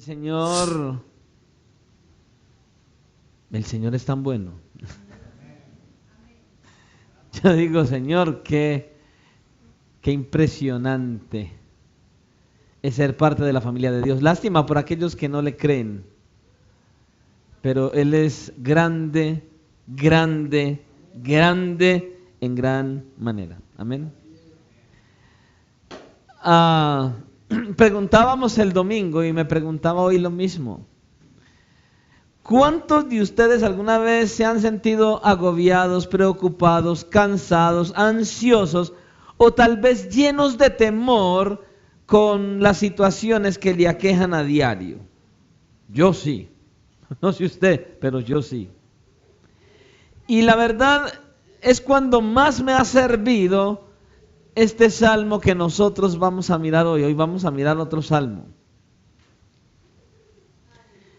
Señor es tan bueno. Yo digo, Señor, qué impresionante es ser parte de la familia de Dios. Lástima por aquellos que no le creen, pero Él es grande, grande, grande en gran manera. Amén. Preguntábamos el domingo y me preguntaba hoy lo mismo. ¿Cuántos de ustedes alguna vez se han sentido agobiados, preocupados, cansados, ansiosos o tal vez llenos de temor con las situaciones que le aquejan a diario? Yo sí. No sé usted, pero yo sí. Y la verdad es cuando más me ha servido este salmo que nosotros vamos a mirar hoy. Hoy vamos a mirar otro salmo.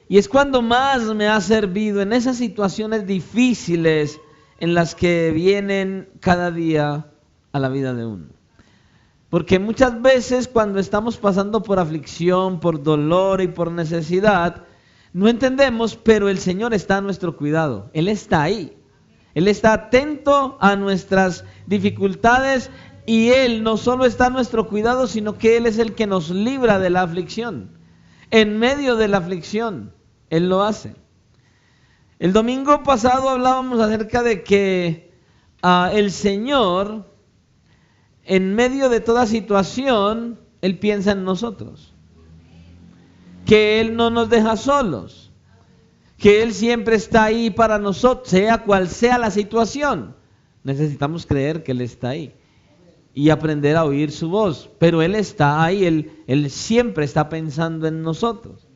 Y es cuando más me ha servido en esas situaciones difíciles en las que vienen cada día a la vida de uno. Porque muchas veces cuando estamos pasando por aflicción, por dolor y por necesidad, no entendemos, pero el Señor está a nuestro cuidado. Él está ahí. Él está atento a nuestras dificultades y Él no solo está a nuestro cuidado, sino que Él es el que nos libra de la aflicción. En medio de la aflicción, Él lo hace. El domingo pasado hablábamos acerca de que el Señor, en medio de toda situación, Él piensa en nosotros. Que Él no nos deja solos. Que Él siempre está ahí para nosotros, sea cual sea la situación. Necesitamos creer que Él está ahí y aprender a oír su voz. Pero Él está ahí, Él siempre está pensando en nosotros.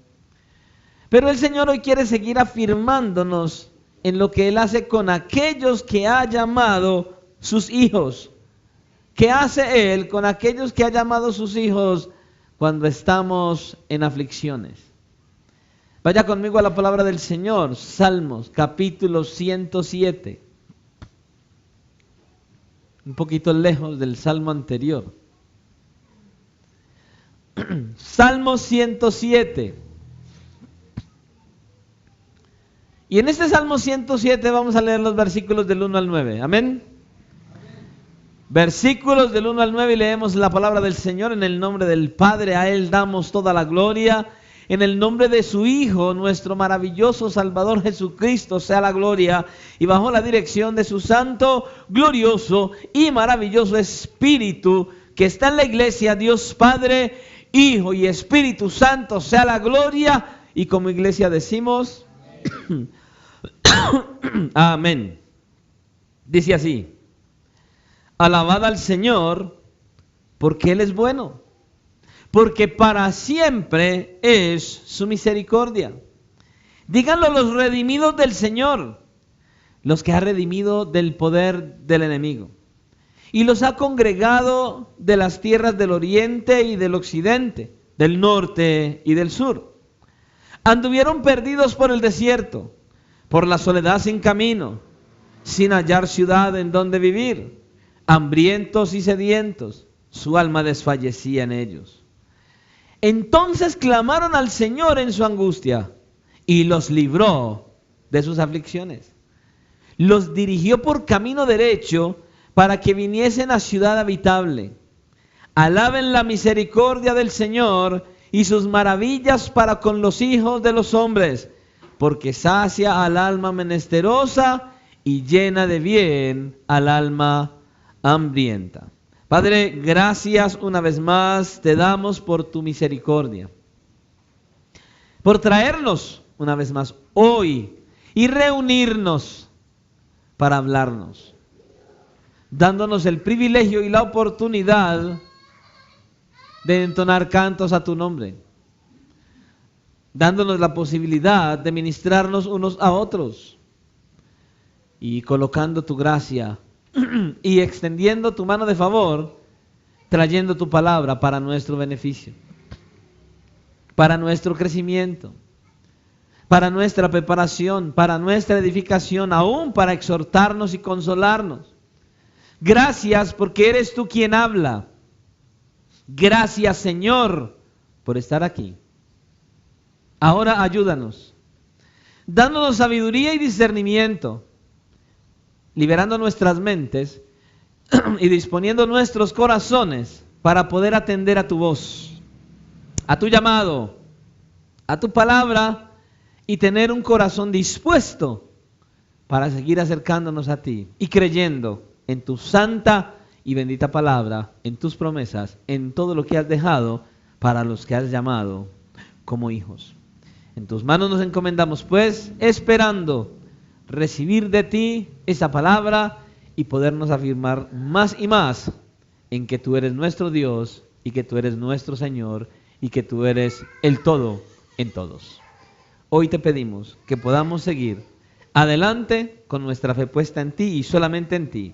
Pero el Señor hoy quiere seguir afirmándonos en lo que Él hace con aquellos que ha llamado sus hijos. ¿Qué hace Él con aquellos que ha llamado sus hijos cuando estamos en aflicciones? Vaya conmigo a la palabra del Señor, Salmos, capítulo 107. Un poquito lejos del salmo anterior. Salmo 107. Y en este Salmo 107 vamos a leer los versículos del 1 al 9. Amén. Versículos del 1 al 9 y leemos la palabra del Señor en el nombre del Padre. A Él damos toda la gloria. En el nombre de su Hijo, nuestro maravilloso Salvador Jesucristo, sea la gloria. Y bajo la dirección de su santo, glorioso y maravilloso Espíritu, que está en la iglesia, Dios Padre, Hijo y Espíritu Santo, sea la gloria. Y como iglesia decimos, amén. Dice así: alabad al Señor, porque Él es bueno, porque para siempre es su misericordia. Díganlo los redimidos del Señor, los que ha redimido del poder del enemigo, y los ha congregado de las tierras del oriente y del occidente, del norte y del sur. Anduvieron perdidos por el desierto, por la soledad sin camino, sin hallar ciudad en donde vivir, hambrientos y sedientos, su alma desfallecía en ellos. Entonces clamaron al Señor en su angustia y los libró de sus aflicciones. Los dirigió por camino derecho para que viniesen a ciudad habitable. Alaben la misericordia del Señor y sus maravillas para con los hijos de los hombres, porque sacia al alma menesterosa y llena de bien al alma hambrienta. Padre, gracias una vez más te damos por tu misericordia, por traernos una vez más hoy y reunirnos para hablarnos, dándonos el privilegio y la oportunidad de entonar cantos a tu nombre, dándonos la posibilidad de ministrarnos unos a otros y colocando tu gracia y extendiendo tu mano de favor, trayendo tu palabra para nuestro beneficio, para nuestro crecimiento, para nuestra preparación, para nuestra edificación, aún para exhortarnos y consolarnos. Gracias porque eres tú quien habla. Gracias, Señor, por estar aquí. Ahora ayúdanos, dándonos sabiduría y discernimiento, liberando nuestras mentes y disponiendo nuestros corazones para poder atender a tu voz, a tu llamado, a tu palabra y tener un corazón dispuesto para seguir acercándonos a ti y creyendo en tu santa y bendita palabra, en tus promesas, en todo lo que has dejado para los que has llamado como hijos. En tus manos nos encomendamos, pues, esperando recibir de ti esa palabra y podernos afirmar más y más en que tú eres nuestro Dios y que tú eres nuestro Señor y que tú eres el todo en todos. Hoy te pedimos que podamos seguir adelante con nuestra fe puesta en ti y solamente en ti.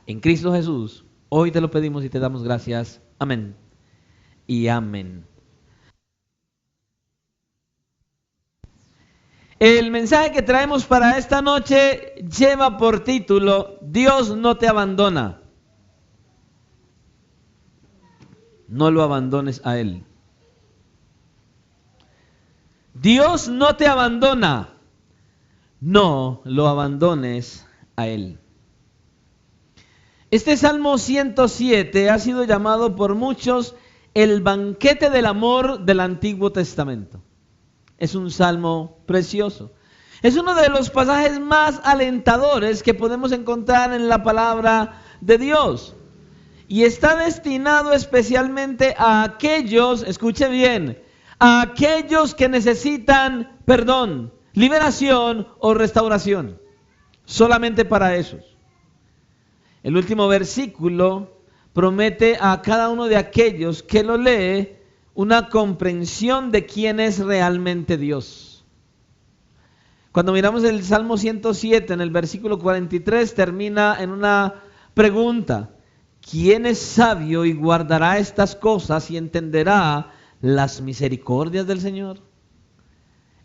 En Cristo Jesús, hoy te lo pedimos y te damos gracias. Amén y amén. El mensaje que traemos para esta noche lleva por título: Dios no te abandona. No lo abandones a Él. Dios no te abandona. No lo abandones a Él. Este Salmo 107 ha sido llamado por muchos el banquete del amor del Antiguo Testamento. Es un salmo precioso. Es uno de los pasajes más alentadores que podemos encontrar en la palabra de Dios. Y está destinado especialmente a aquellos, escuche bien, a aquellos que necesitan perdón, liberación o restauración. Solamente para esos. El último versículo promete a cada uno de aquellos que lo lee una comprensión de quién es realmente Dios. Cuando miramos el Salmo 107, en el versículo 43, termina en una pregunta: ¿quién es sabio y guardará estas cosas y entenderá las misericordias del Señor?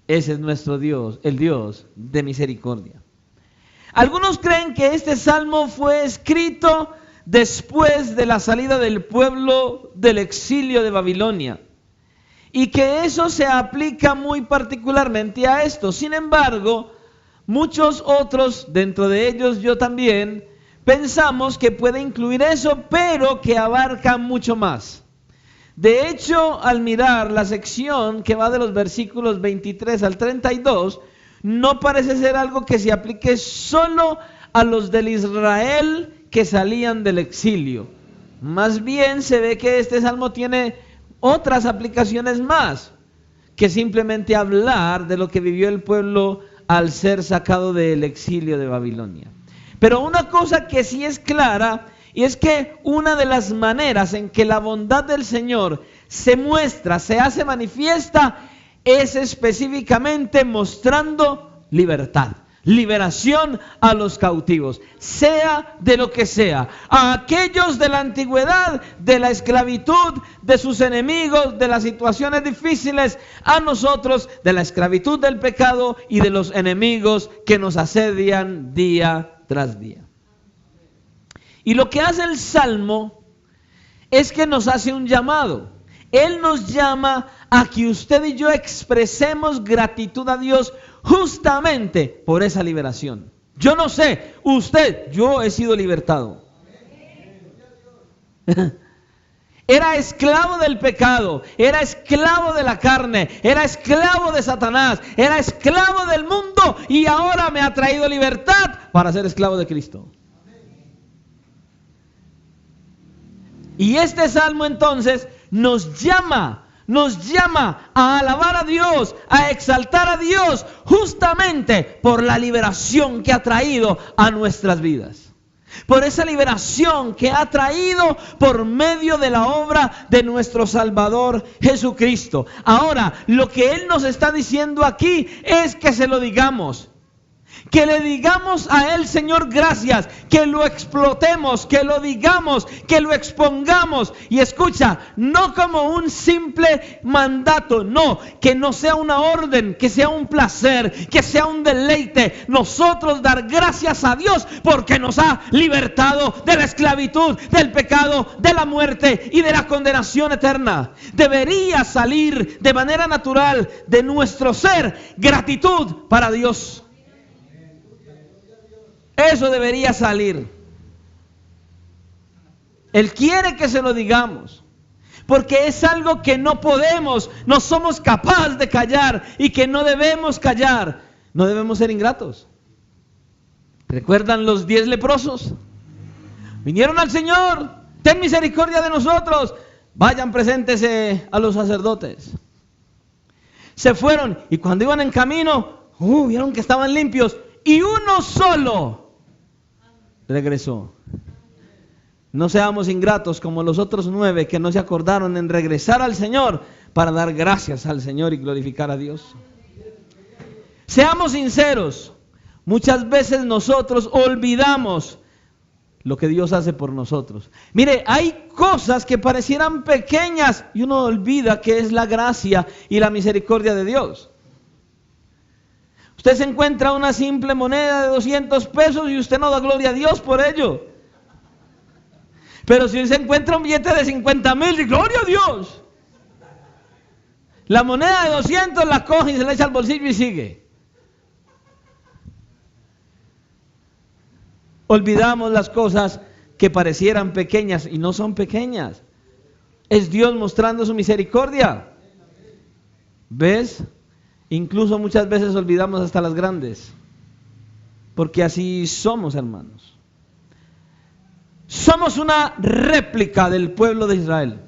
Ese es nuestro Dios, el Dios de misericordia. Algunos creen que este salmo fue escrito después de la salida del pueblo del exilio de Babilonia, y que eso se aplica muy particularmente a esto. Sin embargo, muchos otros, dentro de ellos yo también, pensamos que puede incluir eso, pero que abarca mucho más. De hecho, al mirar la sección que va de los versículos 23 al 32, no parece ser algo que se aplique solo a los del Israel que salían del exilio. Más bien se ve que este salmo tiene otras aplicaciones más que simplemente hablar de lo que vivió el pueblo al ser sacado del exilio de Babilonia. Pero una cosa que sí es clara, y es que una de las maneras en que la bondad del Señor se muestra, se hace manifiesta, es específicamente mostrando libertad. Liberación a los cautivos, sea de lo que sea, a aquellos de la antigüedad, de la esclavitud, de sus enemigos, de las situaciones difíciles, a nosotros de la esclavitud del pecado y de los enemigos que nos asedian día tras día. Y lo que hace el Salmo es que nos hace un llamado. Él nos llama a que usted y yo expresemos gratitud a Dios justamente por esa liberación. Yo no sé, usted, yo he sido libertado. Era esclavo del pecado, era esclavo de la carne, era esclavo de Satanás, era esclavo del mundo y ahora me ha traído libertad para ser esclavo de Cristo. Y este salmo entonces nos llama a alabar a Dios, a exaltar a Dios, justamente por la liberación que ha traído a nuestras vidas. Por esa liberación que ha traído por medio de la obra de nuestro Salvador Jesucristo. Ahora, lo que Él nos está diciendo aquí es que se lo digamos. Que le digamos a Él, Señor, gracias, que lo explotemos, que lo digamos, que lo expongamos. Y escucha, no como un simple mandato, no, que no sea una orden, que sea un placer, que sea un deleite. Nosotros dar gracias a Dios porque nos ha libertado de la esclavitud, del pecado, de la muerte y de la condenación eterna. Debería salir de manera natural de nuestro ser gratitud para Dios. Eso debería salir. Él quiere que se lo digamos, porque es algo que no podemos, no somos capaces de callar y que no debemos callar. No debemos ser ingratos. ¿Recuerdan los 10 leprosos? Vinieron al Señor, ten misericordia de nosotros. Vayan, preséntese a los sacerdotes. Se fueron y cuando iban en camino, vieron que estaban limpios y uno solo regresó. No seamos ingratos como los otros 9 que no se acordaron en regresar al Señor para dar gracias al Señor y glorificar a Dios. Seamos sinceros. Muchas veces nosotros olvidamos lo que Dios hace por nosotros. Mire, hay cosas que parecieran pequeñas y uno olvida que es la gracia y la misericordia de Dios. Usted se encuentra una simple moneda de 200 pesos y usted no da gloria a Dios por ello. Pero si se encuentra un billete de 50,000, dice, gloria a Dios. La moneda de 200 la coge y se la echa al bolsillo y sigue. Olvidamos las cosas que parecieran pequeñas y no son pequeñas. Es Dios mostrando su misericordia. ¿Ves? Incluso muchas veces olvidamos hasta las grandes, porque así somos, hermanos. Somos una réplica del pueblo de Israel.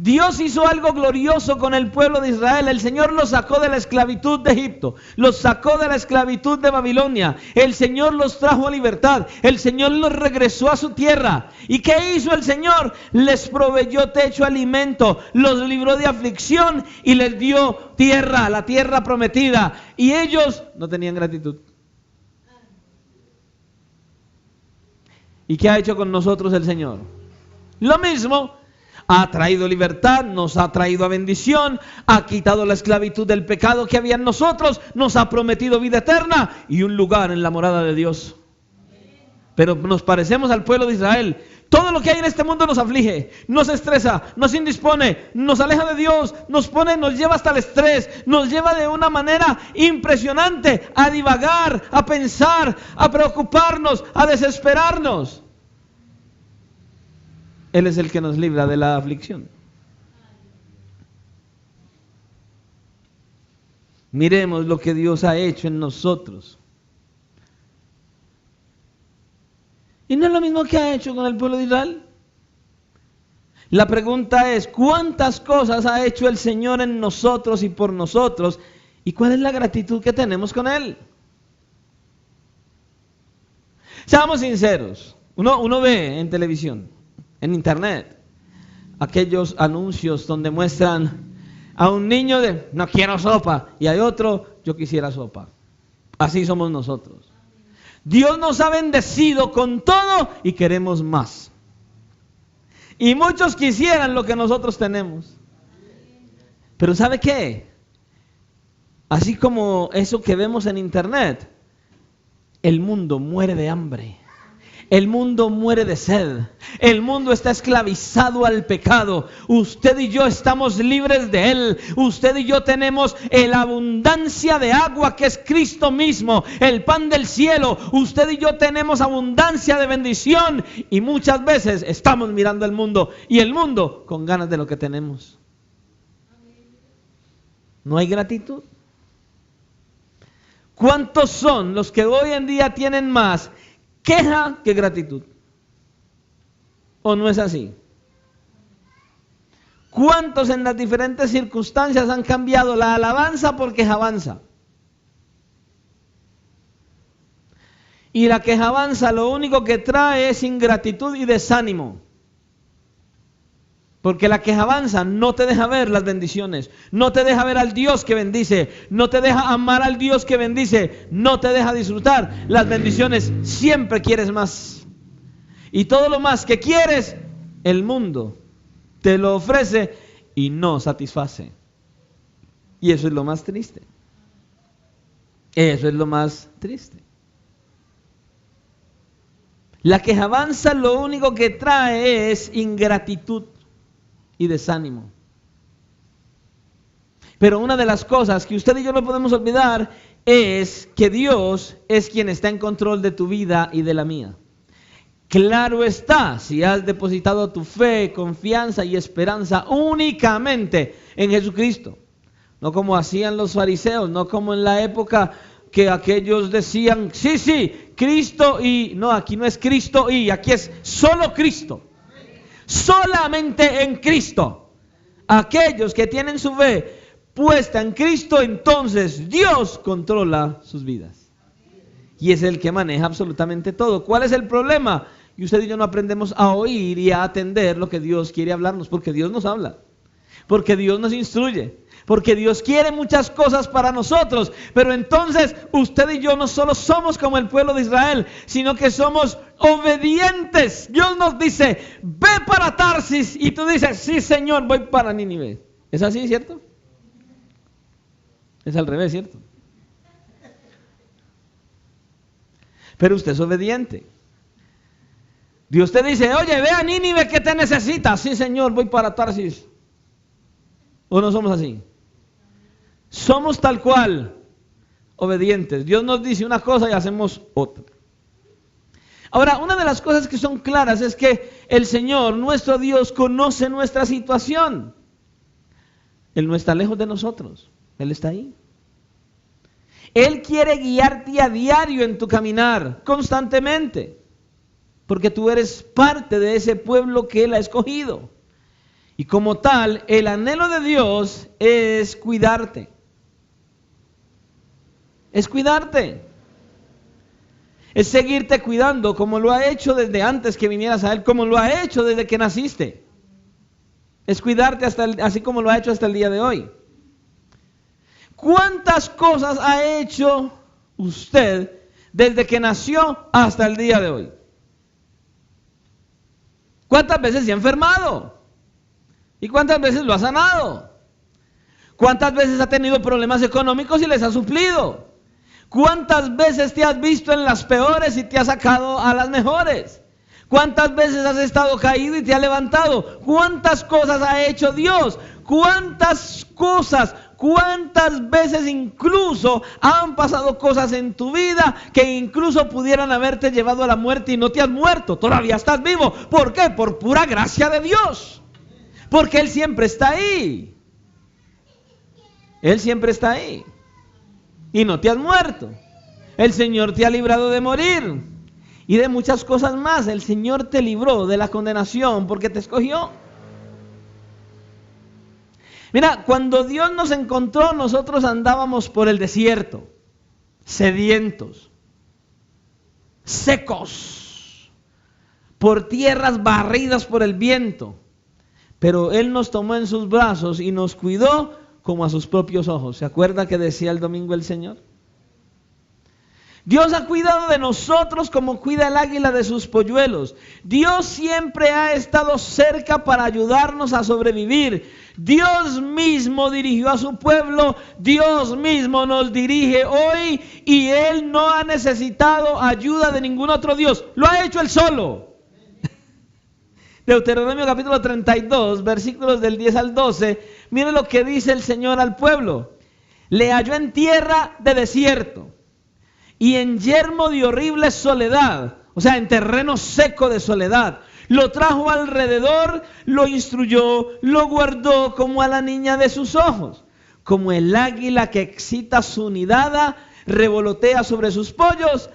Dios hizo algo glorioso con el pueblo de Israel. El Señor los sacó de la esclavitud de Egipto, los sacó de la esclavitud de Babilonia. El Señor los trajo a libertad. El Señor los regresó a su tierra. ¿Y qué hizo el Señor? Les proveyó techo, alimento, los libró de aflicción y les dio tierra, la tierra prometida. Y ellos no tenían gratitud. ¿Y qué ha hecho con nosotros el Señor? Lo mismo. Ha traído libertad, nos ha traído bendición, ha quitado la esclavitud del pecado que había en nosotros, nos ha prometido vida eterna y un lugar en la morada de Dios. Pero nos parecemos al pueblo de Israel. Todo lo que hay en este mundo nos aflige, nos estresa, nos indispone, nos aleja de Dios, nos lleva hasta el estrés, nos lleva de una manera impresionante a divagar, a pensar, a preocuparnos, a desesperarnos. Él es el que nos libra de la aflicción. Miremos lo que Dios ha hecho en nosotros. ¿Y no es lo mismo que ha hecho con el pueblo de Israel? La pregunta es, ¿cuántas cosas ha hecho el Señor en nosotros y por nosotros? ¿Y cuál es la gratitud que tenemos con Él? Seamos sinceros. Uno ve en televisión, en internet, aquellos anuncios donde muestran a un niño de no quiero sopa y hay otro yo quisiera sopa. Así somos nosotros. Dios nos ha bendecido con todo y queremos más. Y muchos quisieran lo que nosotros tenemos. Pero ¿sabe qué? Así como eso que vemos en internet, el mundo muere de hambre. El mundo muere de sed. El mundo está esclavizado al pecado. Usted y yo estamos libres de él. Usted y yo tenemos la abundancia de agua que es Cristo mismo, el pan del cielo. Usted y yo tenemos abundancia de bendición. Y muchas veces estamos mirando al mundo y el mundo con ganas de lo que tenemos. ¿No hay gratitud? ¿Cuántos son los que hoy en día tienen más queja que gratitud? ¿O no es así? ¿Cuántos en las diferentes circunstancias han cambiado la alabanza por quejabanza? Y la quejabanza lo único que trae es ingratitud y desánimo. Porque la quejanza no te deja ver las bendiciones, no te deja ver al Dios que bendice, no te deja amar al Dios que bendice, no te deja disfrutar las bendiciones, siempre quieres más. Y todo lo más que quieres, el mundo te lo ofrece y no satisface. Y eso es lo más triste. Eso es lo más triste. La quejanza lo único que trae es ingratitud y desánimo. Pero una de las cosas que usted y yo no podemos olvidar es que Dios es quien está en control de tu vida y de la mía. Claro está, si has depositado tu fe, confianza y esperanza únicamente en Jesucristo. No como hacían los fariseos, no como en la época que aquellos decían, sí, Cristo y... No, aquí no es Cristo y, aquí es solo Cristo. Solamente en Cristo. Aquellos que tienen su fe puesta en Cristo, entonces Dios controla sus vidas. Y es el que maneja absolutamente todo. ¿Cuál es el problema? Y usted y yo no aprendemos a oír y a atender lo que Dios quiere hablarnos, porque Dios nos habla, porque Dios nos instruye, porque Dios quiere muchas cosas para nosotros. Pero entonces usted y yo no solo somos como el pueblo de Israel, sino que somos obedientes. Dios nos dice, ve para Tarsis, y tú dices, sí Señor, voy para Nínive. ¿Es así, cierto? Es al revés, ¿cierto? Pero usted es obediente. Dios te dice, oye, ve a Nínive que te necesita. Sí Señor, voy para Tarsis. ¿O no somos así? Somos tal cual, obedientes. Dios nos dice una cosa y hacemos otra. Ahora, una de las cosas que son claras es que el Señor, nuestro Dios, conoce nuestra situación. Él no está lejos de nosotros, Él está ahí. Él quiere guiarte a diario en tu caminar, constantemente, porque tú eres parte de ese pueblo que Él ha escogido. Y como tal, el anhelo de Dios es cuidarte. Es cuidarte. Es seguirte cuidando como lo ha hecho desde antes que vinieras a Él, como lo ha hecho desde que naciste. Es cuidarte así como lo ha hecho hasta el día de hoy. ¿Cuántas cosas ha hecho usted desde que nació hasta el día de hoy? ¿Cuántas veces se ha enfermado? ¿Y cuántas veces lo ha sanado? ¿Cuántas veces ha tenido problemas económicos y les ha suplido? ¿Cuántas veces te has visto en las peores y te ha sacado a las mejores? ¿Cuántas veces has estado caído y te ha levantado? ¿Cuántas cosas ha hecho Dios? ¿Cuántas cosas? ¿Cuántas veces incluso han pasado cosas en tu vida que incluso pudieran haberte llevado a la muerte y no te has muerto? Todavía estás vivo. ¿Por qué? Por pura gracia de Dios. Porque Él siempre está ahí. Él siempre está ahí. Y no te has muerto. El Señor te ha librado de morir. Y de muchas cosas más. El Señor te libró de la condenación porque te escogió. Mira, cuando Dios nos encontró, nosotros andábamos por el desierto, sedientos, secos, por tierras barridas por el viento. Pero Él nos tomó en sus brazos y nos cuidó como a sus propios ojos. ¿Se acuerda que decía el domingo el Señor? Dios ha cuidado de nosotros como cuida el águila de sus polluelos. Dios siempre ha estado cerca para ayudarnos a sobrevivir. Dios mismo dirigió a su pueblo, Dios mismo nos dirige hoy y Él no ha necesitado ayuda de ningún otro Dios. Lo ha hecho Él solo. Deuteronomio capítulo 32, versículos del 10 al 12. Mire lo que dice el Señor al pueblo. Le halló en tierra de desierto y en yermo de horrible soledad, o sea, en terreno seco de soledad. Lo trajo alrededor, lo instruyó, lo guardó como a la niña de sus ojos. Como el águila que excita su nidada, revolotea sobre sus pollos,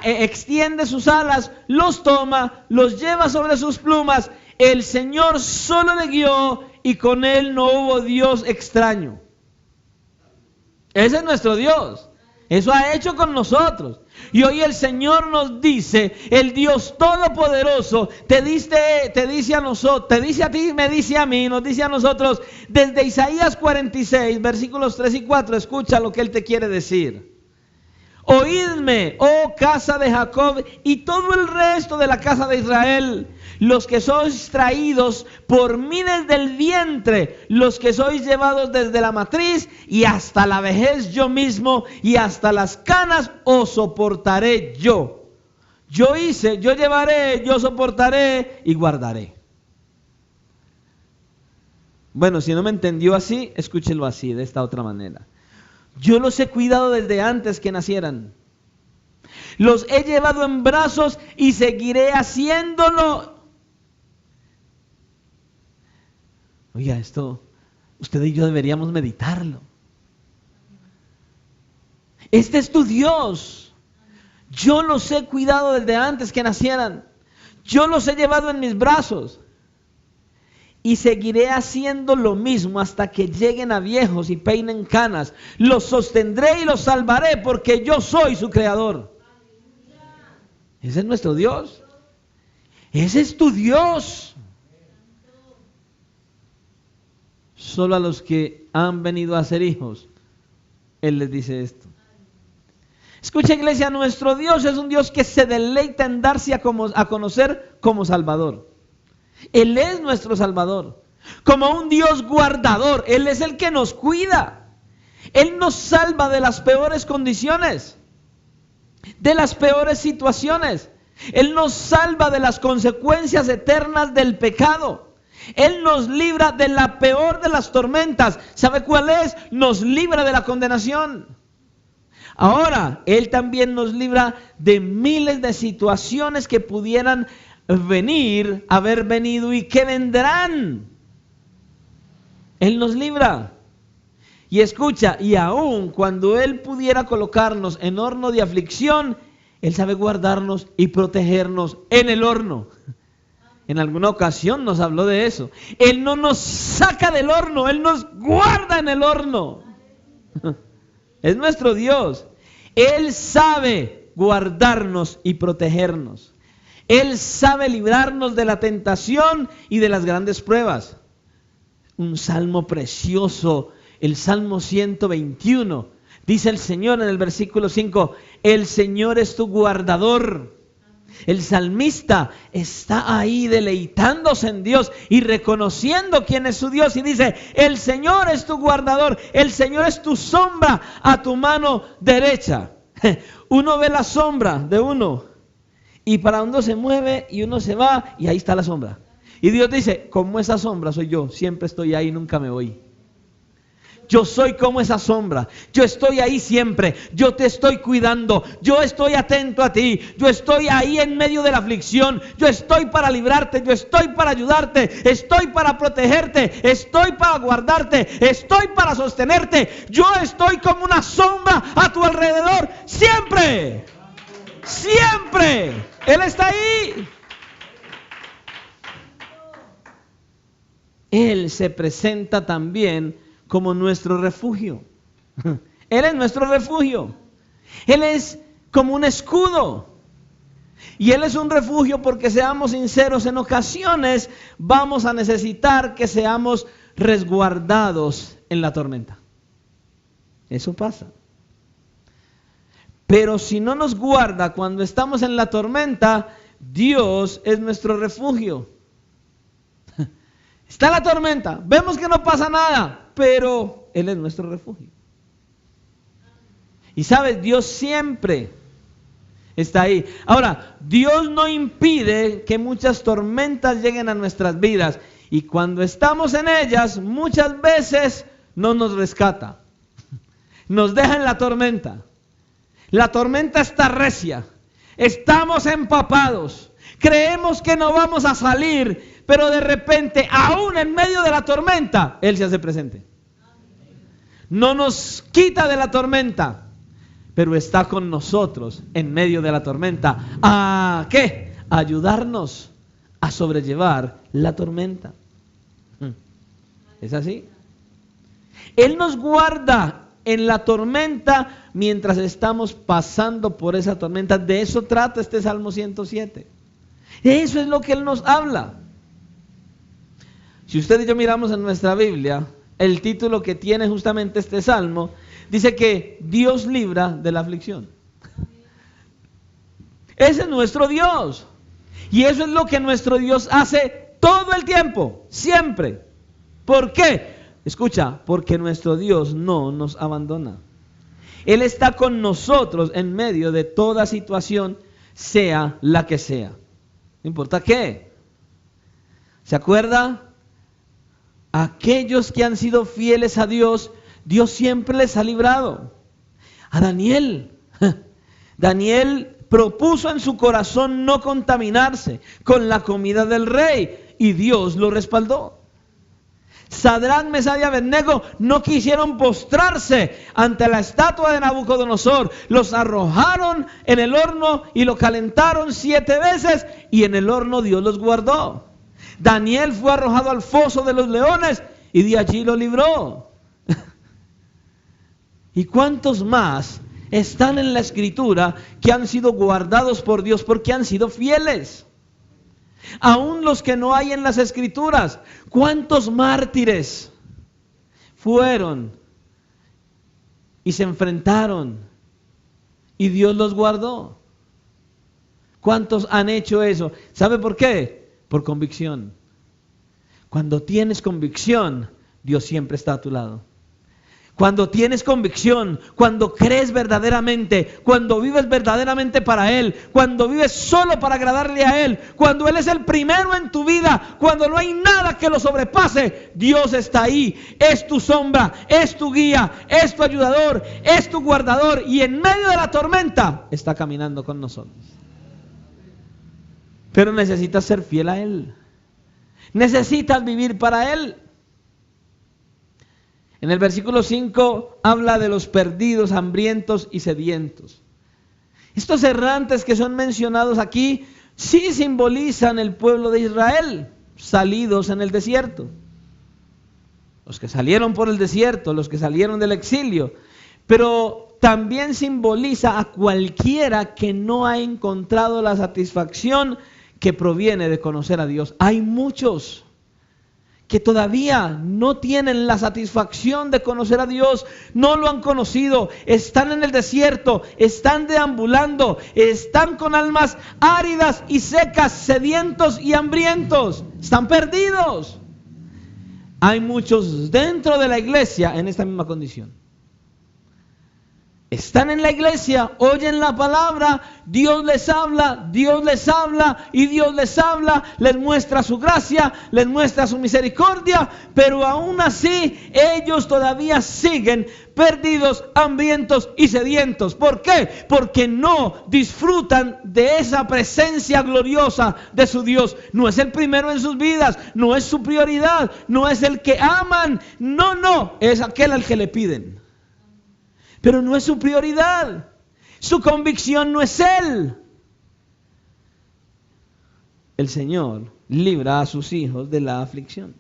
extiende sus alas, los toma, los lleva sobre sus plumas. El Señor solo le guió y con Él no hubo Dios extraño. Ese es nuestro Dios. Eso ha hecho con nosotros. Y hoy el Señor nos dice, el Dios Todopoderoso, te dice a nosotros, te dice a ti, me dice a mí, nos dice a nosotros, desde Isaías 46, versículos 3 y 4, escucha lo que Él te quiere decir. Oídme, oh casa de Jacob, y todo el resto de la casa de Israel, los que sois traídos por mí desde el vientre, los que sois llevados desde la matriz y hasta la vejez yo mismo, y hasta las canas os soportaré yo. Yo hice, yo llevaré, yo soportaré y guardaré. Bueno, si no me entendió así, escúchelo así, de esta otra manera. Yo los he cuidado desde antes que nacieran. Los he llevado en brazos y seguiré haciéndolo. Oiga, esto, usted y yo deberíamos meditarlo. Este es tu Dios. Yo los he cuidado desde antes que nacieran. Yo los he llevado en mis brazos. Y seguiré haciendo lo mismo hasta que lleguen a viejos y peinen canas. Los sostendré y los salvaré porque yo soy su creador. Ese es nuestro Dios. Ese es tu Dios. Solo a los que han venido a ser hijos, Él les dice esto. Escucha, iglesia, nuestro Dios es un Dios que se deleita en darse a conocer como Salvador. Él es nuestro Salvador, como un Dios guardador. Él es el que nos cuida. Él nos salva de las peores condiciones, de las peores situaciones. Él nos salva de las consecuencias eternas del pecado. Él nos libra de la peor de las tormentas. ¿Sabe cuál es? Nos libra de la condenación. Ahora, Él también nos libra de miles de situaciones que pudieran venir, haber venido y que vendrán. Él nos libra. Y escucha, y aun cuando Él pudiera colocarnos en horno de aflicción, Él sabe guardarnos y protegernos en el horno. En alguna ocasión nos habló de eso. Él no nos saca del horno, Él nos guarda en el horno. Es nuestro Dios. Él sabe guardarnos y protegernos. Él sabe librarnos de la tentación y de las grandes pruebas. Un salmo precioso, el Salmo 121. Dice el Señor en el versículo 5, el Señor es tu guardador. El salmista está ahí deleitándose en Dios y reconociendo quién es su Dios. Y dice, el Señor es tu guardador, el Señor es tu sombra a tu mano derecha. Uno ve la sombra de uno y para uno se mueve y uno se va y ahí está la sombra. Y Dios dice, como esa sombra soy yo, siempre estoy ahí, nunca me voy. Yo soy como esa sombra, yo estoy ahí siempre, yo te estoy cuidando, yo estoy atento a ti, yo estoy ahí en medio de la aflicción, yo estoy para librarte, yo estoy para ayudarte, estoy para protegerte, estoy para guardarte, estoy para sostenerte, yo estoy como una sombra a tu alrededor, siempre, siempre, Él está ahí. Él se presenta también como nuestro refugio. Él es nuestro refugio. Él es como un escudo. Y Él es un refugio porque, seamos sinceros, en ocasiones vamos a necesitar que seamos resguardados en la tormenta. Eso pasa. Pero si no nos guarda cuando estamos en la tormenta, Dios es nuestro refugio. Está la tormenta, vemos que no pasa nada, pero Él es nuestro refugio. Y sabes, Dios siempre está ahí. Ahora, Dios no impide que muchas tormentas lleguen a nuestras vidas. Y cuando estamos en ellas, muchas veces no nos rescata. Nos deja en la tormenta. La tormenta está recia. Estamos empapados. Creemos que no vamos a salir. Pero de repente, aún en medio de la tormenta, Él se hace presente. No nos quita de la tormenta, pero está con nosotros en medio de la tormenta. ¿A qué? A ayudarnos a sobrellevar la tormenta. ¿Es así? Él nos guarda en la tormenta mientras estamos pasando por esa tormenta. De eso trata este Salmo 107. Eso es lo que Él nos habla. Si usted y yo miramos en nuestra Biblia, el título que tiene justamente este Salmo, dice que Dios libra de la aflicción. Ese es nuestro Dios. Y eso es lo que nuestro Dios hace todo el tiempo, siempre. ¿Por qué? Escucha, porque nuestro Dios no nos abandona. Él está con nosotros en medio de toda situación, sea la que sea. No importa qué. ¿Se acuerda? Aquellos que han sido fieles a Dios, Dios siempre les ha librado. A Daniel. Daniel propuso en su corazón no contaminarse con la comida del rey y Dios lo respaldó. Sadrach, Mesach y Abednego no quisieron postrarse ante la estatua de Nabucodonosor. Los arrojaron en el horno y lo calentaron 7 veces y en el horno Dios los guardó. Daniel fue arrojado al foso de los leones y de allí lo libró. ¿Y cuántos más están en la Escritura que han sido guardados por Dios porque han sido fieles? Aún los que no hay en las Escrituras, ¿cuántos mártires fueron y se enfrentaron y Dios los guardó? ¿Cuántos han hecho eso? ¿Sabe por qué? Por convicción. Cuando tienes convicción, Dios siempre está a tu lado. Cuando tienes convicción, cuando crees verdaderamente, cuando vives verdaderamente para Él, cuando vives solo para agradarle a Él, cuando Él es el primero en tu vida, cuando no hay nada que lo sobrepase, Dios está ahí, es tu sombra, es tu guía, es tu ayudador, es tu guardador y en medio de la tormenta está caminando con nosotros. Pero necesitas ser fiel a Él, necesitas vivir para Él. En el versículo 5 habla de los perdidos, hambrientos y sedientos. Estos errantes que son mencionados aquí sí simbolizan el pueblo de Israel, salidos en el desierto. Los que salieron por el desierto, los que salieron del exilio. Pero también simboliza a cualquiera que no ha encontrado la satisfacción que proviene de conocer a Dios. Hay muchos que todavía no tienen la satisfacción de conocer a Dios, no lo han conocido, están en el desierto, están deambulando, están con almas áridas y secas, sedientos y hambrientos, están perdidos. Hay muchos dentro de la iglesia en esta misma condición. Están en la iglesia, oyen la palabra, Dios les habla y Dios les habla, les muestra su gracia, les muestra su misericordia, pero aún así ellos todavía siguen perdidos, hambrientos y sedientos. ¿Por qué? Porque no disfrutan de esa presencia gloriosa de su Dios. No es el primero en sus vidas, no es su prioridad, no es el que aman, no, es aquel al que le piden. Pero no es su prioridad. Su convicción no es Él. El Señor libra a sus hijos de la aflicción.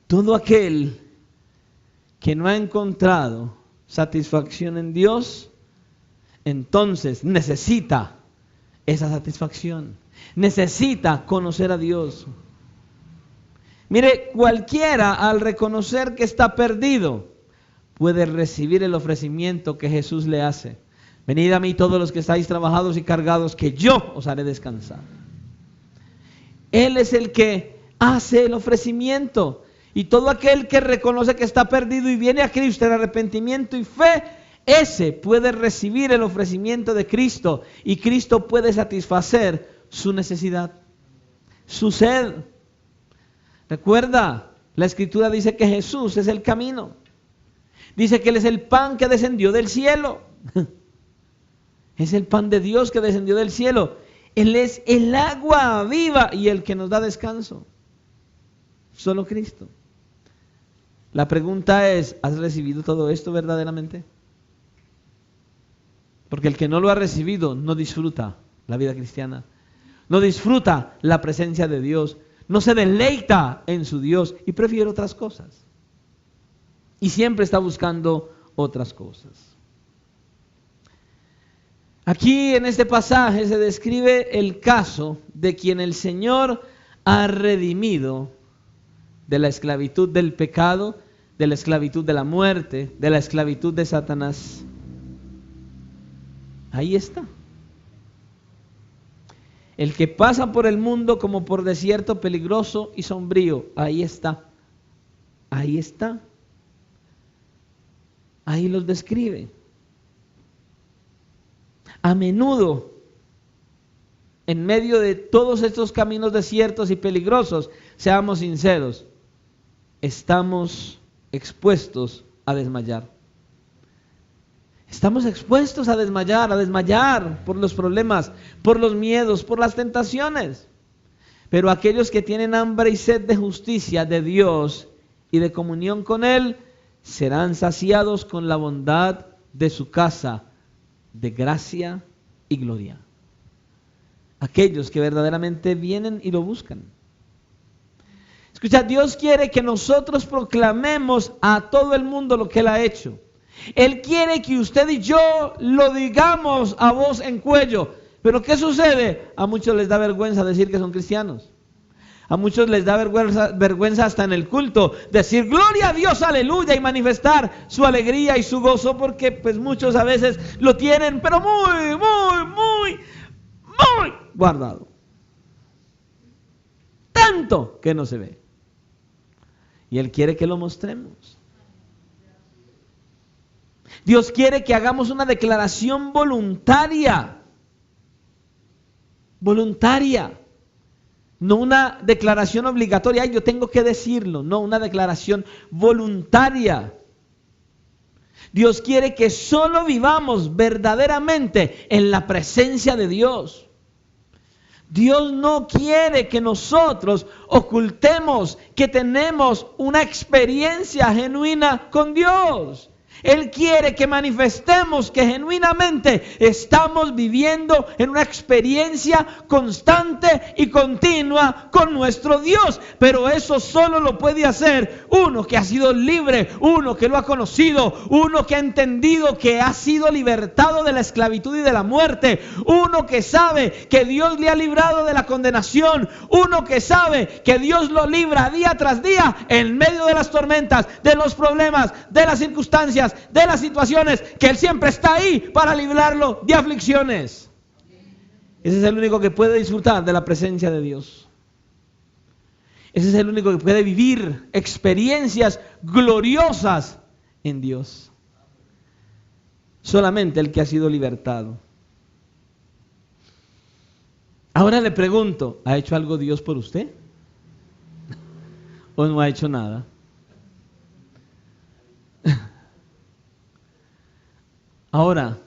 Todo aquel que no ha encontrado satisfacción en Dios, entonces necesita esa satisfacción. Necesita conocer a Dios. Mire, cualquiera al reconocer que está perdido puede recibir el ofrecimiento que Jesús le hace. Venid a mí todos los que estáis trabajados y cargados, que yo os haré descansar. Él es el que hace el ofrecimiento. Y todo aquel que reconoce que está perdido y viene a Cristo en arrepentimiento y fe, ese puede recibir el ofrecimiento de Cristo. Y Cristo puede satisfacer su necesidad, su sed. Recuerda, la Escritura dice que Jesús es el camino. Dice que Él es el pan que descendió del cielo. Es el pan de Dios que descendió del cielo. Él es el agua viva y el que nos da descanso. Solo Cristo. La pregunta es, ¿has recibido todo esto verdaderamente? Porque el que no lo ha recibido no disfruta la vida cristiana. No disfruta la presencia de Dios. No se deleita en su Dios y prefiere otras cosas. y siempre está buscando otras cosas. Aquí en este pasaje se describe el caso de quien el Señor ha redimido de la esclavitud del pecado, de la esclavitud de la muerte, de la esclavitud de Satanás. Ahí está. El que pasa por el mundo como por desierto peligroso y sombrío, ahí está. Ahí está. Ahí los describe. A menudo, en medio de todos estos caminos desiertos y peligrosos, seamos sinceros, estamos expuestos a desmayar. Estamos expuestos a desmayar por los problemas, por los miedos, por las tentaciones. Pero aquellos que tienen hambre y sed de justicia de Dios y de comunión con Él, serán saciados con la bondad de su casa, de gracia y gloria. Aquellos que verdaderamente vienen y lo buscan. Escucha, Dios quiere que nosotros proclamemos a todo el mundo lo que Él ha hecho. Él quiere que usted y yo lo digamos a voz en cuello. Pero ¿qué sucede? A muchos les da vergüenza decir que son cristianos. A muchos les da vergüenza hasta en el culto decir gloria a Dios, aleluya, y manifestar su alegría y su gozo, porque pues muchos a veces lo tienen, pero muy guardado. Tanto que no se ve. Y Él quiere que lo mostremos. Dios quiere que hagamos una declaración voluntaria. Voluntaria. No una declaración obligatoria, yo tengo que decirlo. No, una declaración voluntaria. Dios quiere que solo vivamos verdaderamente en la presencia de Dios. Dios no quiere que nosotros ocultemos que tenemos una experiencia genuina con Dios. Él quiere que manifestemos que genuinamente estamos viviendo en una experiencia constante y continua con nuestro Dios. Pero eso solo lo puede hacer uno que ha sido libre, uno que lo ha conocido, uno que ha entendido que ha sido libertado de la esclavitud y de la muerte, uno que sabe que Dios le ha librado de la condenación, uno que sabe que Dios lo libra día tras día en medio de las tormentas, de los problemas, de las circunstancias, de las situaciones, que Él siempre está ahí para librarlo de aflicciones. Ese es el único que puede disfrutar de la presencia de Dios. Ese es el único que puede vivir experiencias gloriosas en Dios. Solamente el que ha sido libertado. Ahora le pregunto, ¿ha hecho algo Dios por usted? ¿O no ha hecho nada? Ahora,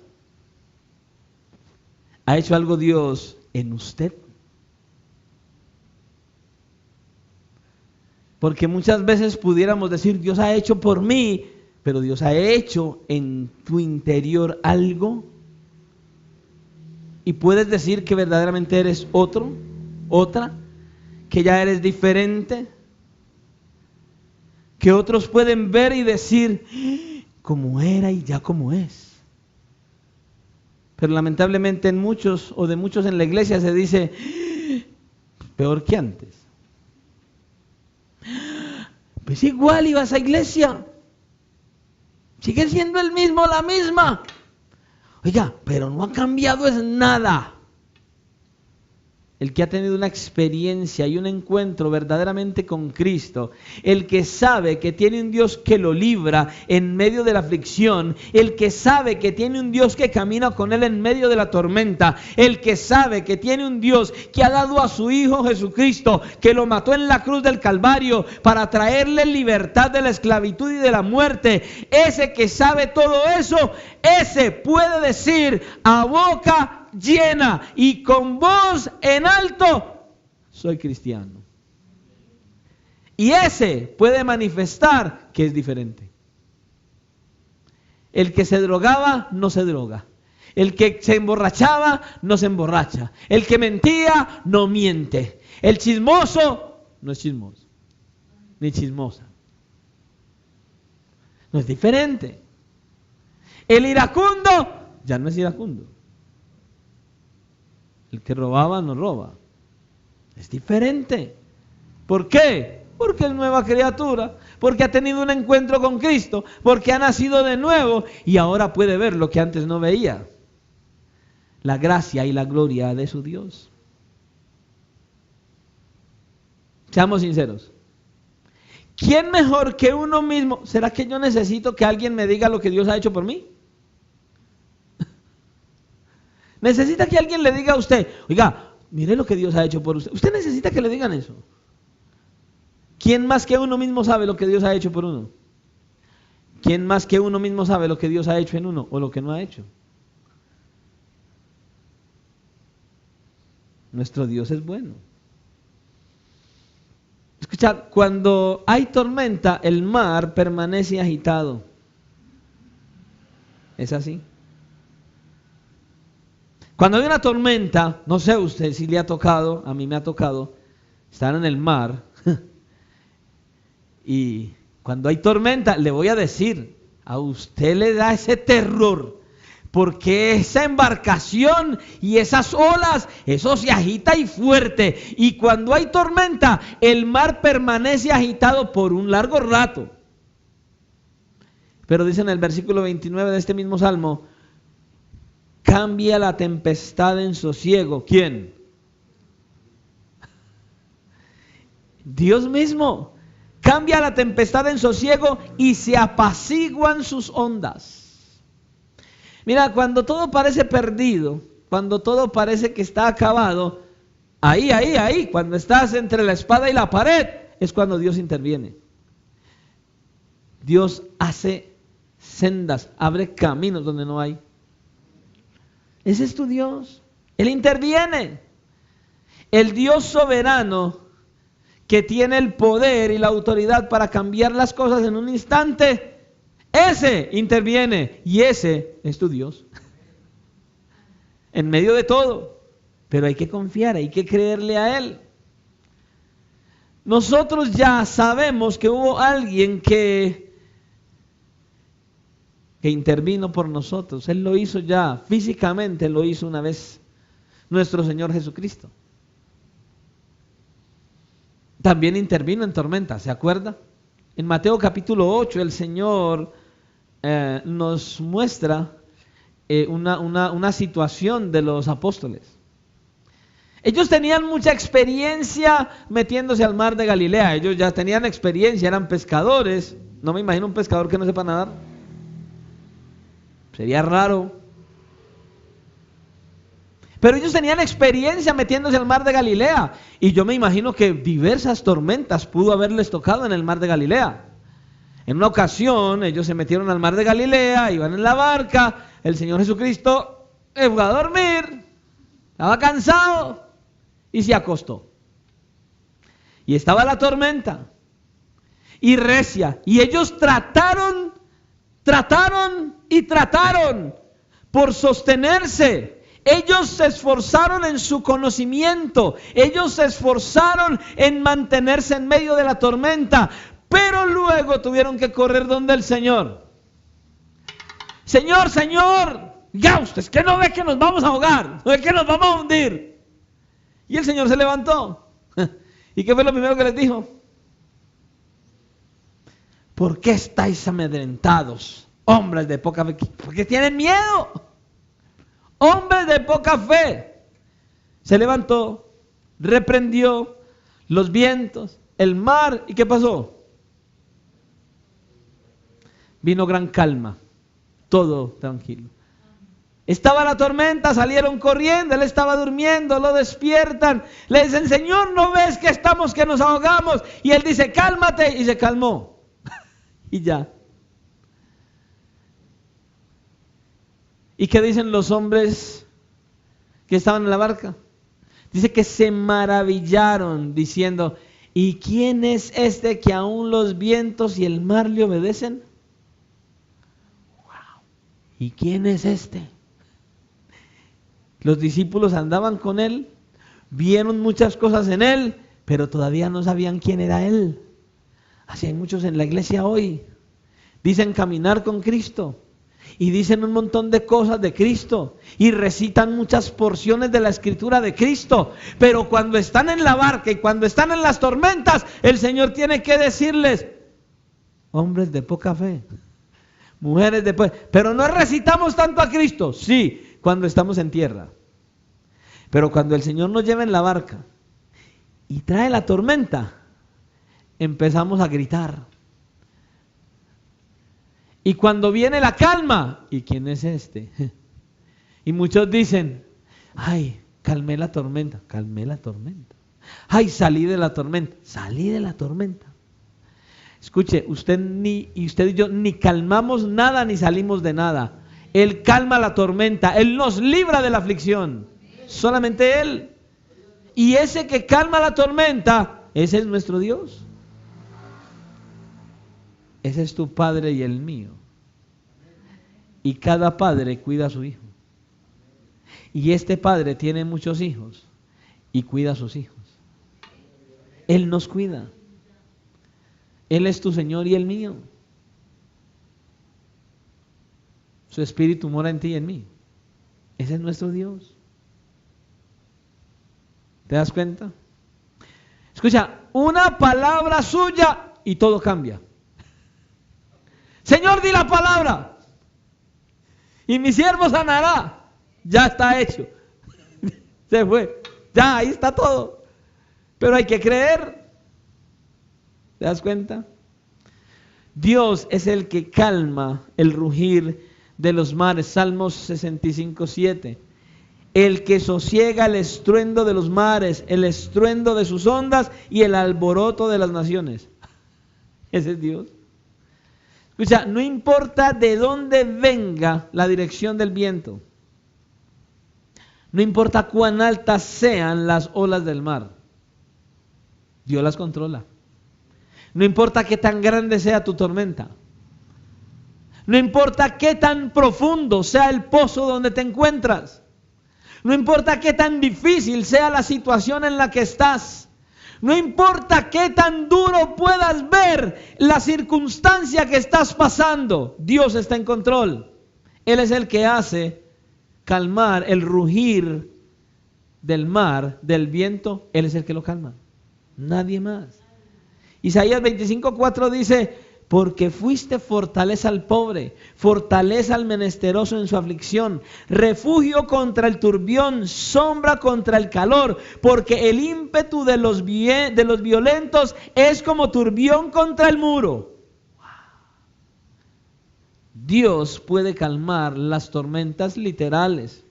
¿ha hecho algo Dios en usted? Porque muchas veces pudiéramos decir, Dios ha hecho por mí, pero Dios ha hecho en tu interior algo. Y puedes decir que verdaderamente eres otro, otra, que ya eres diferente, que otros pueden ver y decir, como era y ya como es. Pero lamentablemente en muchos o de muchos en la iglesia se dice, peor que antes. Pues igual ibas a iglesia. Sigue siendo el mismo, la misma. Oiga, pero no ha cambiado es nada. El que ha tenido una experiencia y un encuentro verdaderamente con Cristo, el que sabe que tiene un Dios que lo libra en medio de la aflicción, el que sabe que tiene un Dios que camina con él en medio de la tormenta, el que sabe que tiene un Dios que ha dado a su Hijo Jesucristo, que lo mató en la cruz del Calvario para traerle libertad de la esclavitud y de la muerte, ese que sabe todo eso, ese puede decir a boca llena y con voz en alto, soy cristiano. Y ese puede manifestar que es diferente. El que se drogaba no se droga. El que se emborrachaba no se emborracha. El que mentía no miente. El chismoso no es chismoso, ni chismosa. No es diferente. El iracundo ya no es iracundo. El que robaba no roba. Es diferente. ¿Por qué? Porque es nueva criatura, porque ha tenido un encuentro con Cristo, porque ha nacido de nuevo y ahora puede ver lo que antes no veía. La gracia y la gloria de su Dios. Seamos sinceros. ¿Quién mejor que uno mismo? ¿Será que yo necesito que alguien me diga lo que Dios ha hecho por mí? ¿Necesita que alguien le diga a usted, oiga, mire lo que Dios ha hecho por usted? ¿Usted necesita que le digan eso? ¿Quién más que uno mismo sabe lo que Dios ha hecho por uno? ¿Quién más que uno mismo sabe lo que Dios ha hecho en uno o lo que no ha hecho? Nuestro Dios es bueno. Escuchad, cuando hay tormenta, el mar permanece agitado. ¿Es así? Cuando hay una tormenta, no sé usted si le ha tocado, a mí me ha tocado estar en el mar. Y cuando hay tormenta, le voy a decir, a usted le da ese terror. Porque esa embarcación y esas olas, eso se agita y fuerte. Y cuando hay tormenta, el mar permanece agitado por un largo rato. Pero dice en el versículo 29 de este mismo salmo, cambia la tempestad en sosiego. ¿Quién? Dios mismo. Cambia la tempestad en sosiego y se apaciguan sus ondas. Mira, cuando todo parece perdido, cuando todo parece que está acabado, ahí, cuando estás entre la espada y la pared, es cuando Dios interviene. Dios hace sendas, abre caminos donde no hay. Ese es tu Dios. Él interviene. El Dios soberano que tiene el poder y la autoridad para cambiar las cosas en un instante, ese interviene y ese es tu Dios. En medio de todo. Pero hay que confiar, hay que creerle a Él. Nosotros ya sabemos que hubo alguien que intervino por nosotros. Él lo hizo ya, físicamente lo hizo una vez, nuestro Señor Jesucristo. También intervino en tormentas, ¿se acuerda? En Mateo capítulo 8 el Señor nos muestra una situación de los apóstoles. Ellos tenían mucha experiencia metiéndose al mar de Galilea. Ellos ya tenían experiencia, eran pescadores. No me imagino un pescador que no sepa nadar. Sería raro. Pero ellos tenían experiencia metiéndose al mar de Galilea. Y yo me imagino que diversas tormentas pudo haberles tocado en el mar de Galilea. En una ocasión ellos se metieron al mar de Galilea, iban en la barca, el Señor Jesucristo fue a dormir, estaba cansado y se acostó. Y estaba la tormenta y recia. Y ellos trataron por sostenerse. Ellos se esforzaron en su conocimiento, ellos se esforzaron en mantenerse en medio de la tormenta, pero luego tuvieron que correr donde el Señor. Señor, ya usted es que no ve que nos vamos a ahogar, no ve que nos vamos a hundir. Y el Señor se levantó. ¿Y qué fue lo primero que les dijo? ¿Por qué estáis amedrentados, hombres de poca fe? Porque tienen miedo. Hombres de poca fe. Se levantó, reprendió los vientos, el mar. ¿Y qué pasó? Vino gran calma, todo tranquilo. Estaba la tormenta, salieron corriendo, él estaba durmiendo, lo despiertan. Le dicen, Señor, ¿no ves que estamos, que nos ahogamos? Y él dice, cálmate, y se calmó. Y ya. ¿Y qué dicen los hombres que estaban en la barca? Dice que se maravillaron diciendo, ¿y quién es este que aún los vientos y el mar le obedecen? Wow. ¿Y quién es este? Los discípulos andaban con él, vieron muchas cosas en él, pero todavía no sabían quién era él. Así hay muchos en la iglesia hoy. dicen caminar con Cristo y dicen un montón de cosas de Cristo y recitan muchas porciones de la escritura de Cristo, pero cuando están en la barca y cuando están en las tormentas, el Señor tiene que decirles: hombres de poca fe, mujeres de poca fe. Pero no recitamos tanto a Cristo, sí, cuando estamos en tierra, pero cuando el Señor nos lleva en la barca y trae la tormenta, empezamos a gritar. Y cuando viene la calma, ¿y quién es este? Y muchos dicen: ay, calmé la tormenta. Ay, salí de la tormenta. Escuche, usted y yo ni calmamos nada ni salimos de nada. Él calma la tormenta, Él nos libra de la aflicción. Solamente Él. Y ese que calma la tormenta, ese es nuestro Dios. Ese es tu padre y el mío. Y cada padre cuida a su hijo. Y este padre tiene muchos hijos y cuida a sus hijos. Él nos cuida. Él es tu Señor y el mío. Su espíritu mora en ti y en mí. Ese es nuestro Dios. ¿Te das cuenta? Escucha, una palabra suya y todo cambia. Señor, di la palabra y mi siervo sanará. Ya está hecho. Se fue. Ya, ahí está todo. Pero hay que creer. ¿Te das cuenta? Dios es el que calma el rugir de los mares. Salmos 65:7. El que sosiega el estruendo de los mares, el estruendo de sus ondas y el alboroto de las naciones. Ese es Dios. Escucha, no importa de dónde venga la dirección del viento. No importa cuán altas sean las olas del mar. Dios las controla. No importa qué tan grande sea tu tormenta. No importa qué tan profundo sea el pozo donde te encuentras. No importa qué tan difícil sea la situación en la que estás. No importa qué tan duro puedas ver la circunstancia que estás pasando. Dios está en control. Él es el que hace calmar el rugir del mar, del viento. Él es el que lo calma. Nadie más. Isaías 25:4 dice: porque fuiste fortaleza al pobre, fortaleza al menesteroso en su aflicción, refugio contra el turbión, sombra contra el calor, porque el ímpetu de los violentos es como turbión contra el muro. Dios puede calmar las tormentas literales.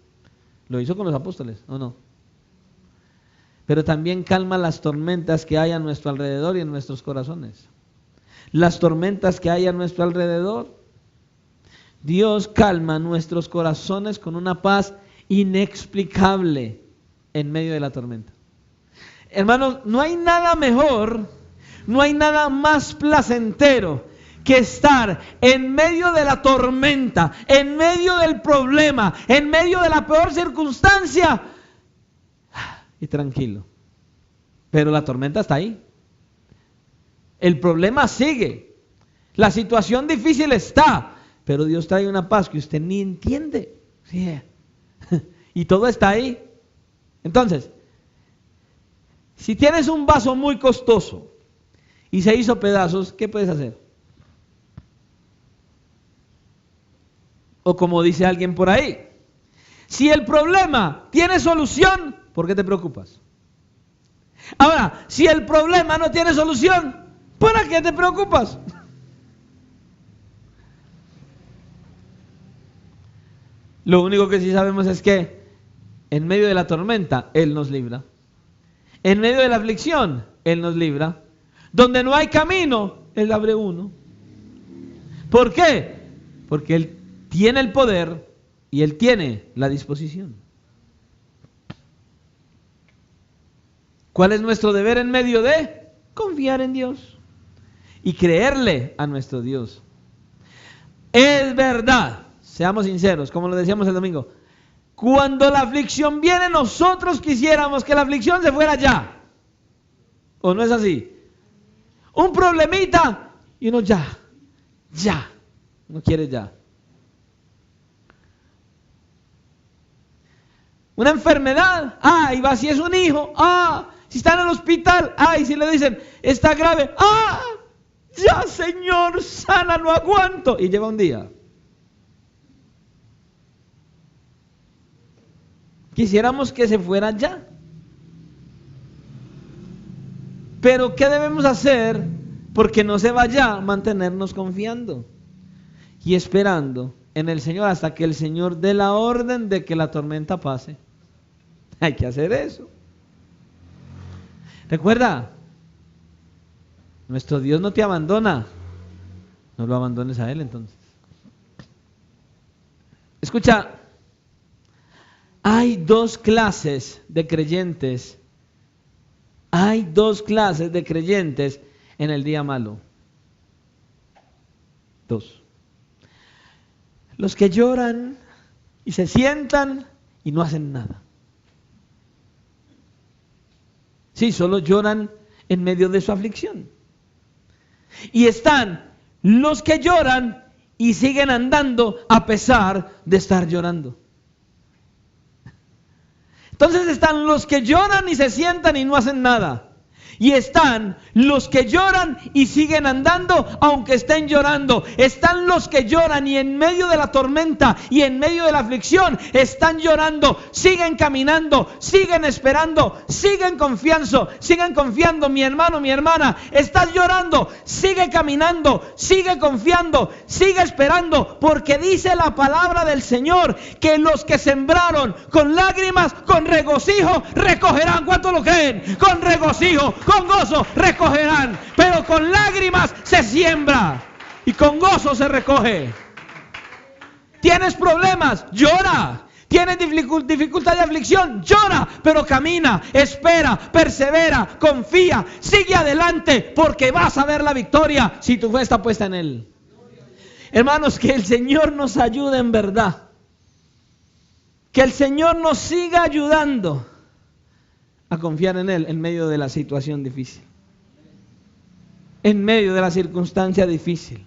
Lo hizo con los apóstoles, ¿o no? Pero también calma las tormentas que hay a nuestro alrededor y en nuestros corazones. Las tormentas que hay a nuestro alrededor. Dios calma nuestros corazones con una paz inexplicable en medio de la tormenta. Hermanos, no hay nada mejor, no hay nada más placentero que estar en medio de la tormenta, en medio del problema, en medio de la peor circunstancia y tranquilo. Pero la tormenta está ahí. El problema sigue. La situación difícil está. Pero Dios trae una paz que usted ni entiende. Sí. Y todo está ahí. Entonces, si tienes un vaso muy costoso y se hizo pedazos, ¿qué puedes hacer? O como dice alguien por ahí: si el problema tiene solución, ¿por qué te preocupas? Ahora, si el problema no tiene solución, ¿para qué te preocupas? Lo único que sí sabemos es que en medio de la tormenta Él nos libra. En medio de la aflicción Él nos libra. Donde no hay camino, Él abre uno. ¿Por qué? Porque Él tiene el poder y Él tiene la disposición. ¿Cuál es nuestro deber en medio de? Confiar en Dios y creerle a nuestro Dios. Es verdad, seamos sinceros, como lo decíamos el domingo, cuando la aflicción viene, nosotros quisiéramos que la aflicción se fuera ya. ¿O no es así? Un problemita y uno ya. no quiere ya. Una enfermedad, y va si es un hijo, si está en el hospital, y si le dicen, está grave, ya Señor, sana, no aguanto, y lleva un día. Quisiéramos que se fuera ya. Pero ¿qué debemos hacer? Porque no se vaya, mantenernos confiando y esperando en el Señor hasta que el Señor dé la orden de que la tormenta pase. Hay que hacer eso. Recuerda, nuestro Dios no te abandona. No lo abandones a Él entonces. Escucha, hay dos clases de creyentes. Hay dos clases de creyentes en el día malo. Dos. Los que lloran y se sientan y no hacen nada. Sí, solo lloran en medio de su aflicción. Y están los que lloran y siguen andando a pesar de estar llorando. Entonces están los que lloran y se sientan y no hacen nada. Y están los que lloran y siguen andando aunque estén llorando. Están los que lloran y en medio de la tormenta y en medio de la aflicción están llorando, siguen caminando, siguen esperando, siguen confiando. Mi hermano, mi hermana, estás llorando, sigue caminando, sigue confiando, sigue esperando, porque dice la palabra del Señor que los que sembraron con lágrimas, con regocijo recogerán. ¿Cuántos lo creen? Con regocijo, con gozo recogerán, pero con lágrimas se siembra y con gozo se recoge. ¿Tienes problemas? Llora. ¿Tienes dificultad de aflicción? Llora, pero camina, espera, persevera, confía, sigue adelante, porque vas a ver la victoria si tu fe está puesta en Él. Hermanos, que el Señor nos ayude en verdad. Que el Señor nos siga ayudando a confiar en Él en medio de la situación difícil, en medio de la circunstancia difícil.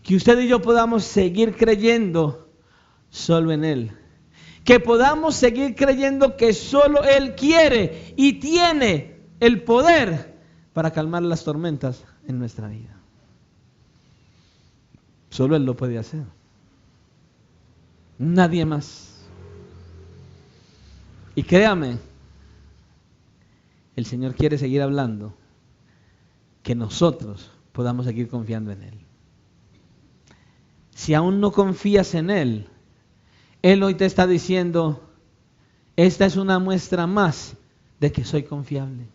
Que usted y yo podamos seguir creyendo solo en Él. Que podamos seguir creyendo que solo Él quiere y tiene el poder para calmar las tormentas en nuestra vida. Solo Él lo puede hacer. Nadie más. Y créame, el Señor quiere seguir hablando, que nosotros podamos seguir confiando en Él. Si aún no confías en Él, Él hoy te está diciendo, esta es una muestra más de que soy confiable.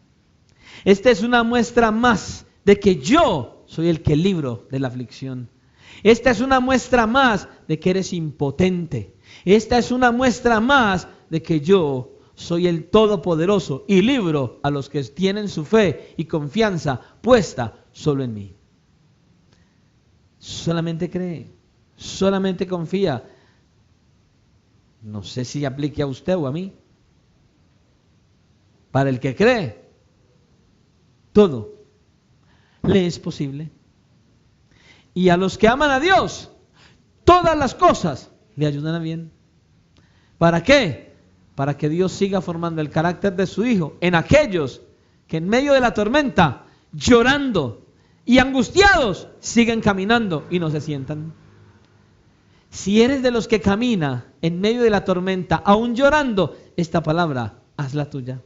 Esta es una muestra más de que yo soy el que libro de la aflicción. Esta es una muestra más de que eres impotente. Esta es una muestra más de que yo soy el Todopoderoso y libro a los que tienen su fe y confianza puesta solo en mí. Solamente cree, solamente confía. No sé si aplique a usted o a mí. Para el que cree, todo le es posible. Y a los que aman a Dios, todas las cosas le ayudan a bien. ¿Para qué? Para que Dios siga formando el carácter de su Hijo en aquellos que en medio de la tormenta, llorando y angustiados, siguen caminando y no se sientan. Si eres de los que camina en medio de la tormenta, aún llorando, esta palabra, hazla tuya.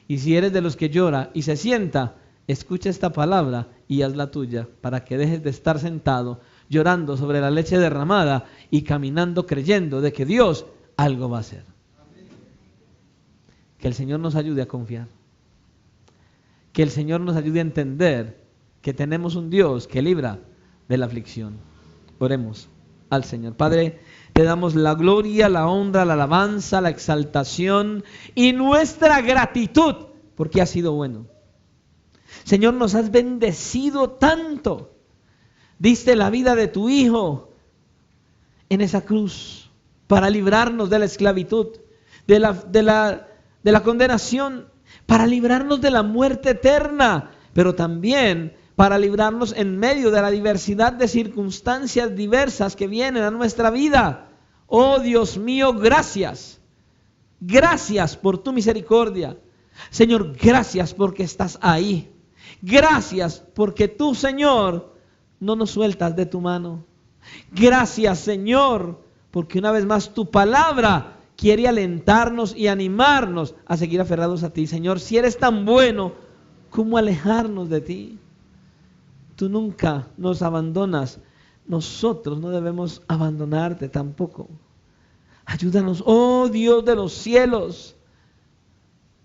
Y si eres de los que llora y se sienta, escucha esta palabra y hazla tuya, para que dejes de estar sentado, llorando sobre la leche derramada y caminando creyendo de que Dios algo va a hacer. Que el Señor nos ayude a confiar. Que el Señor nos ayude a entender que tenemos un Dios que libra de la aflicción. Oremos al Señor. Padre, te damos la gloria, la honra, la alabanza, la exaltación y nuestra gratitud porque has sido bueno. Señor, nos has bendecido tanto. Diste la vida de tu Hijo en esa cruz para librarnos de la esclavitud, de la condenación, para librarnos de la muerte eterna, pero también para librarnos en medio de la diversidad de circunstancias diversas que vienen a nuestra vida. Oh Dios mío, gracias. Gracias por tu misericordia. Señor, gracias porque estás ahí. Gracias porque tú, Señor, no nos sueltas de tu mano. Gracias, Señor, porque una vez más tu palabra quiere alentarnos y animarnos a seguir aferrados a ti. Señor, si eres tan bueno, ¿cómo alejarnos de ti? Tú nunca nos abandonas. Nosotros no debemos abandonarte tampoco. Ayúdanos, oh Dios de los cielos,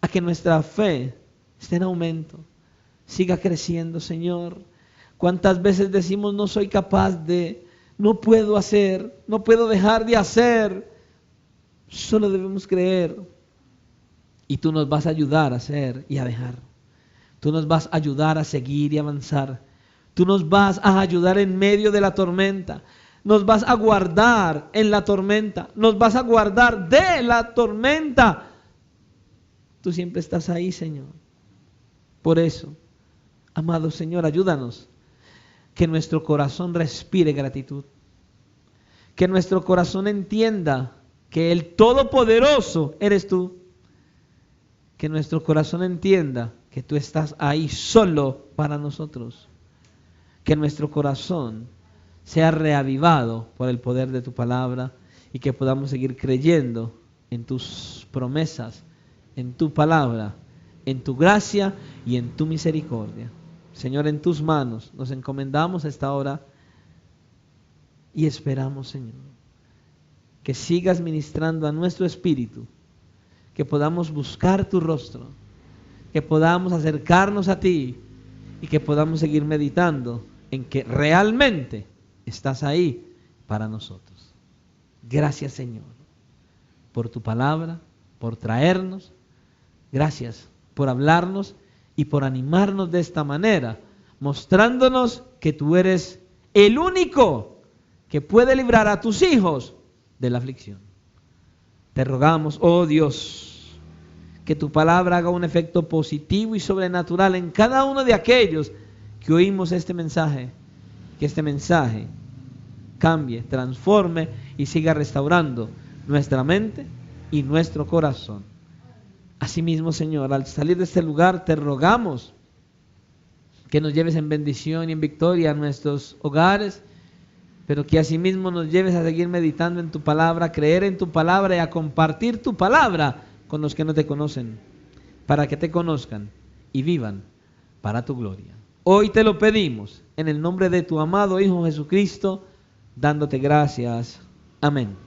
a que nuestra fe esté en aumento, siga creciendo, Señor. ¿Cuántas veces decimos no soy capaz de, no puedo hacer, no puedo dejar de hacer? Solo debemos creer y tú nos vas a ayudar a hacer y a dejar. Tú nos vas a ayudar a seguir y avanzar. Tú nos vas a ayudar en medio de la tormenta. Nos vas a guardar en la tormenta. Nos vas a guardar de la tormenta. Tú siempre estás ahí, Señor. Por eso, amado Señor, ayúdanos. Que nuestro corazón respire gratitud. Que nuestro corazón entienda que el Todopoderoso eres tú. Que nuestro corazón entienda que tú estás ahí solo para nosotros. Que nuestro corazón sea reavivado por el poder de tu palabra y que podamos seguir creyendo en tus promesas, en tu palabra, en tu gracia y en tu misericordia. Señor, en tus manos nos encomendamos a esta hora y esperamos, Señor, que sigas ministrando a nuestro espíritu, que podamos buscar tu rostro, que podamos acercarnos a ti y que podamos seguir meditando en que realmente estás ahí para nosotros. Gracias, Señor, por tu palabra, por traernos. Gracias por hablarnos y por animarnos de esta manera, mostrándonos que tú eres el único que puede librar a tus hijos de la aflicción. Te rogamos, oh Dios, que tu palabra haga un efecto positivo y sobrenatural en cada uno de aquellos que oímos este mensaje. Que este mensaje cambie, transforme y siga restaurando nuestra mente y nuestro corazón. Asimismo, Señor, al salir de este lugar te rogamos que nos lleves en bendición y en victoria a nuestros hogares, pero que asimismo nos lleves a seguir meditando en tu palabra, a creer en tu palabra y a compartir tu palabra con los que no te conocen, para que te conozcan y vivan para tu gloria. Hoy te lo pedimos en el nombre de tu amado Hijo Jesucristo, dándote gracias. Amén.